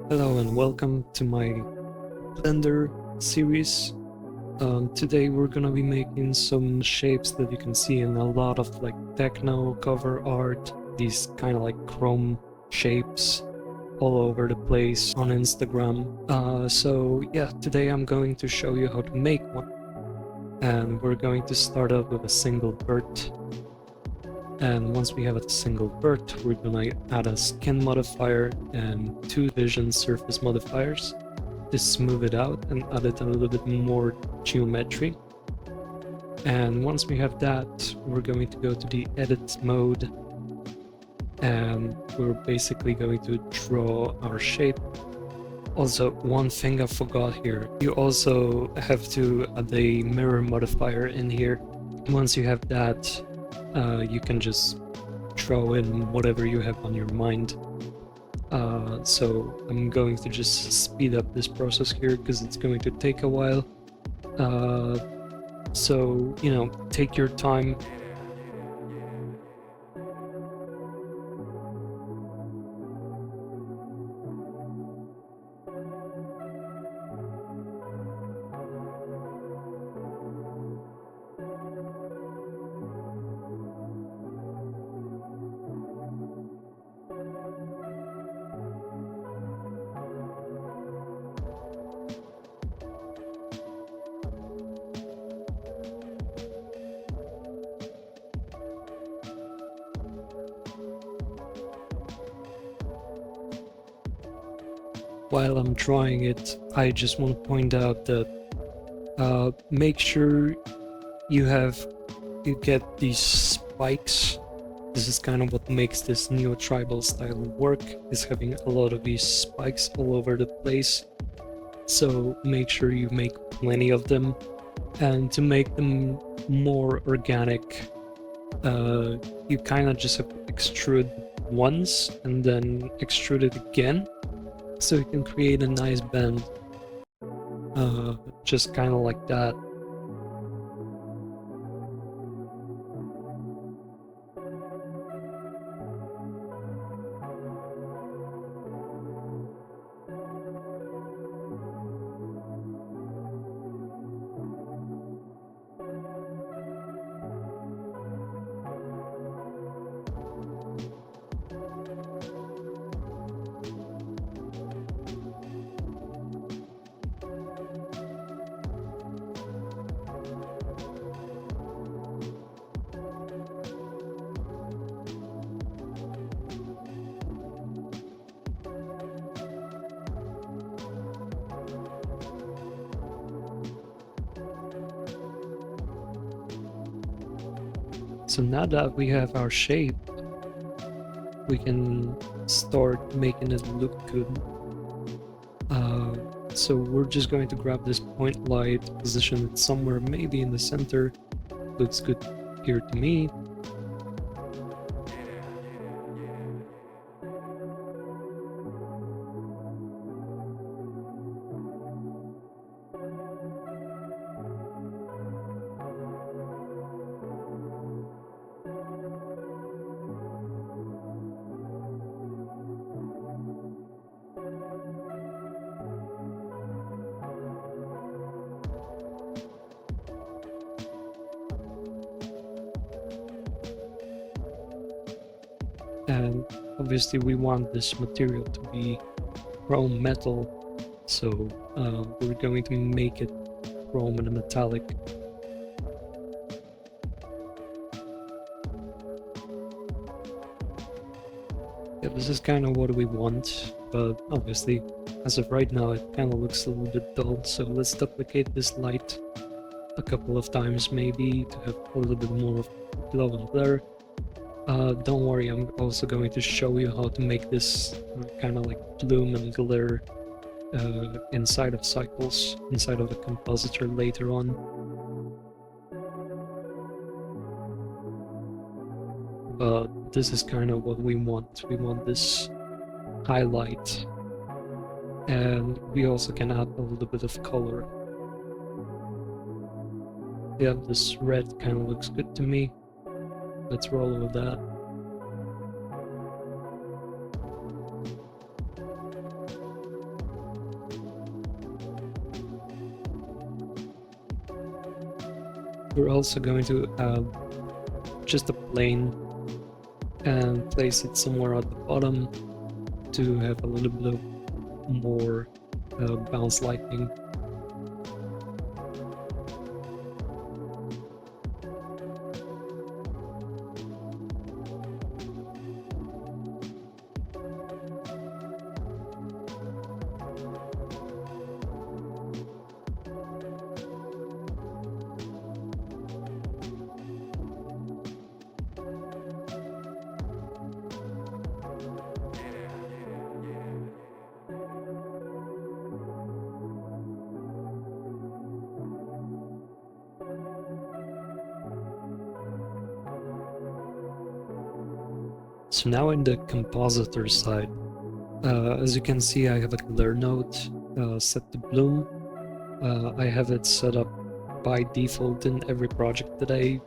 Hello and welcome to my Blender series. Today we're gonna be making some shapes that you can see in a lot of like techno cover art, these kind of like chrome shapes all over the place on Instagram. So yeah, today I'm going to show you how to make one. And we're going to start off with a single bird. And once we have a single bird, we're gonna add a skin modifier and two vision surface modifiers to smooth it out and add it a little bit more geometry. And once we have that, we're going to go to the edit mode and we're basically going to draw our shape. Also, one thing I forgot here, you also have to add a mirror modifier in here. Once you have that, you can just throw in whatever you have on your mind. So I'm going to just speed up this process here because it's going to take a while. So, you know, take your time. While I'm drawing it, I just want to point out that make sure you get these spikes. This is kind of what makes this neo-tribal style work, is having a lot of these spikes all over the place. So make sure you make plenty of them. And to make them more organic, you kind of just have to extrude once and then extrude it again. So you can create a nice bend, just kind of like that. So now that we have our shape, we can start making it look good. So we're just going to grab this point light, position it somewhere maybe in the center. Looks good here to me. And obviously we want this material to be chrome metal, so we're going to make it chrome and metallic. Yeah, this is kind of what we want, but obviously as of right now it kind of looks a little bit dull, so let's duplicate this light a couple of times maybe to have a little bit more of glow and blur. Don't worry, I'm also going to show you how to make this kind of like bloom and glare inside of cycles, inside of a compositor later on. But this is kind of what we want. We want this highlight, and we also can add a little bit of color. Yeah, this red kind of looks good to me. Let's roll with that. We're also going to add just a plane and place it somewhere at the bottom to have a little bit of more bounce lighting. So now in the compositor side, as you can see, I have a color node set to bloom. I have it set up by default in every project that I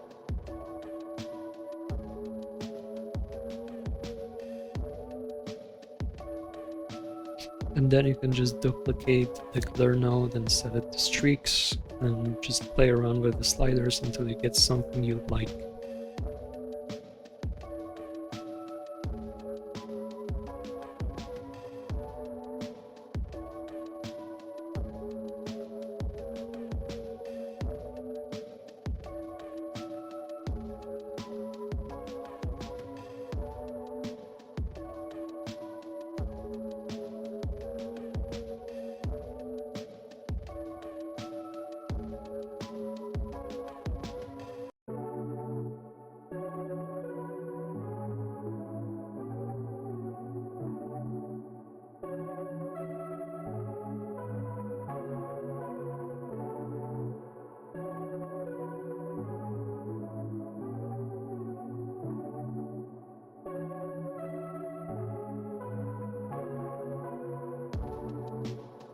and then you can just duplicate the color node and set it to streaks and just play around with the sliders until you get something you like.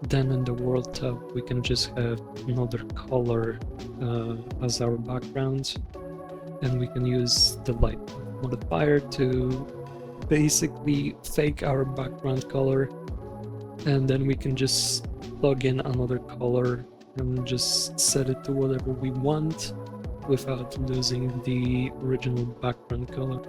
Then in the world tab, we can just have another color as our background, and we can use the light modifier to basically fake our background color, and then we can just plug in another color and just set it to whatever we want without losing the original background color.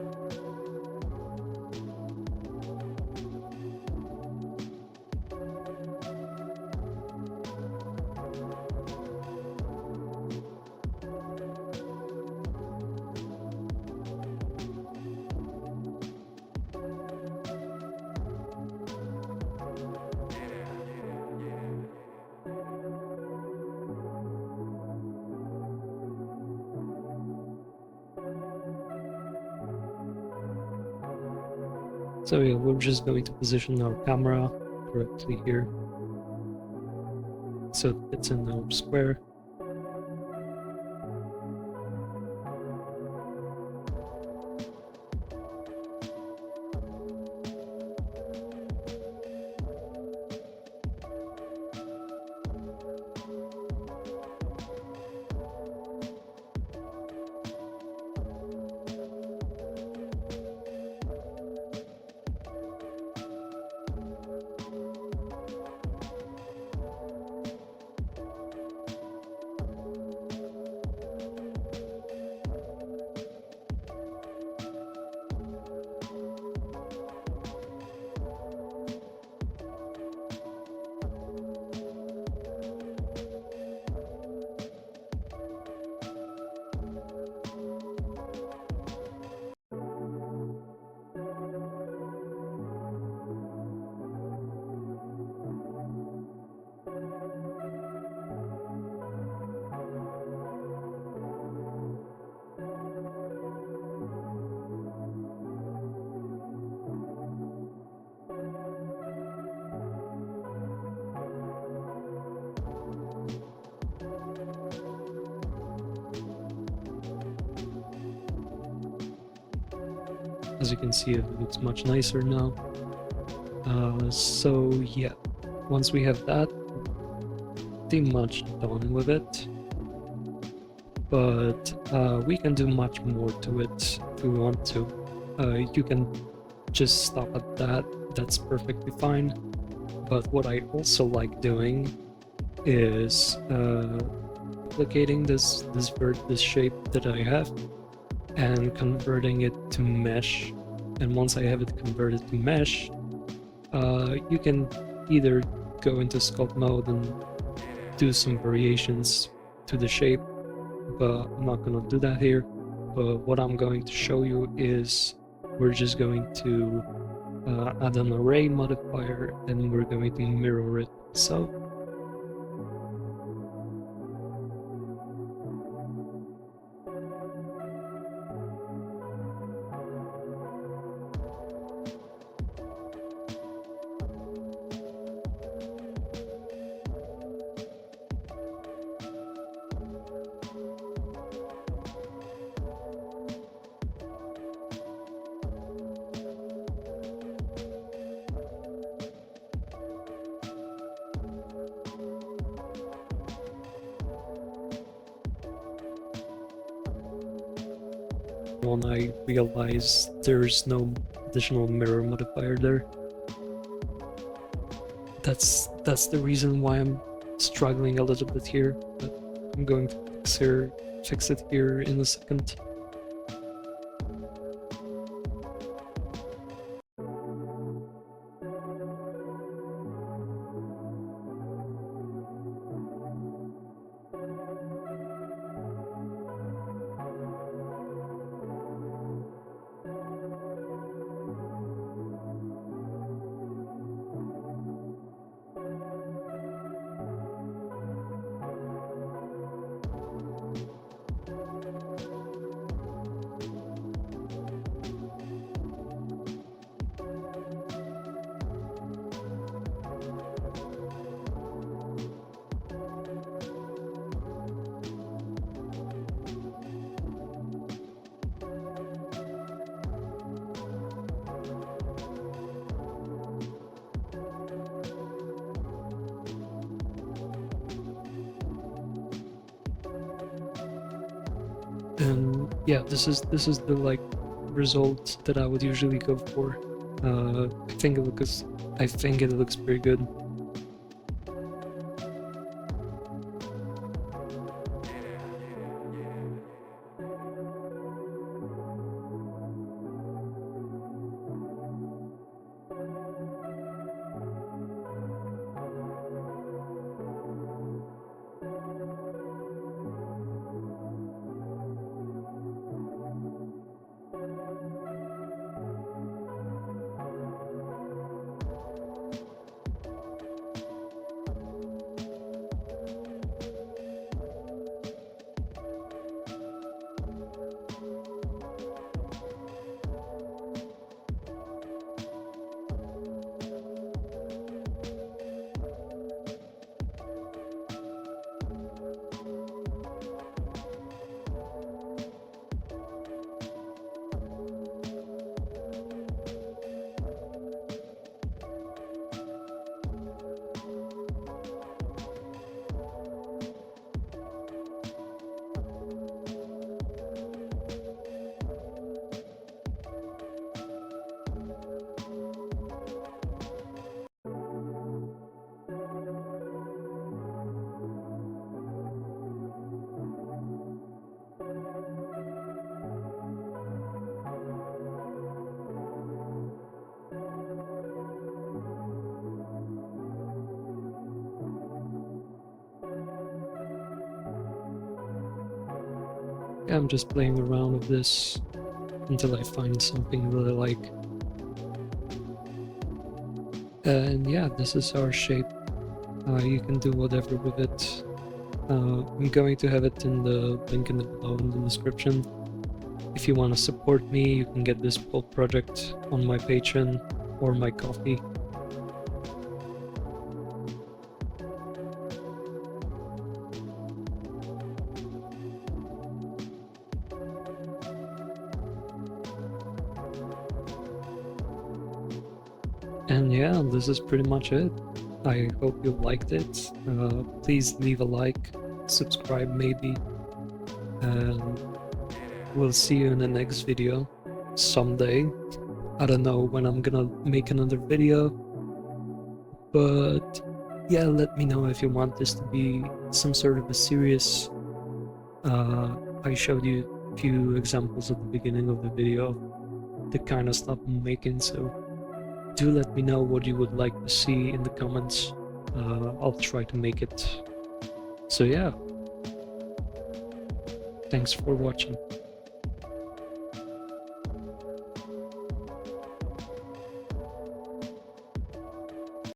So yeah, we're just going to position our camera correctly here, so it fits in our square. As you can see, it looks much nicer now. So yeah, once we have that, pretty much done with it. But we can do much more to it if we want to. You can just stop at that, that's perfectly fine. But what I also like doing is replicating this shape that I have and converting it to mesh. And once I have it converted to mesh, you can either go into sculpt mode and do some variations to the shape, but I'm not gonna do that here. But what I'm going to show you is we're just going to add an array modifier and we're going to mirror it. So when I realize there's no additional mirror modifier there. That's the reason why I'm struggling a little bit here, but I'm going to fix it here in a second. And yeah, this is the like result that I would usually go for. I think it looks pretty good. I'm just playing around with this until I find something I really like. And yeah, this is our shape. You can do whatever with it. I'm going to have it in the link in the below in the description. If you want to support me, you can get this whole project on my Patreon or my Ko-fi. And yeah, this is pretty much it. I hope you liked it. Please leave a like, subscribe maybe, and we'll see you in the next video someday. I don't know when I'm gonna make another video, but yeah, let me know if you want this to be some sort of a serious I showed you a few examples at the beginning of the video of the kind of stuff I'm making, so do let me know what you would like to see in the comments. I'll try to make it. So yeah, thanks for watching.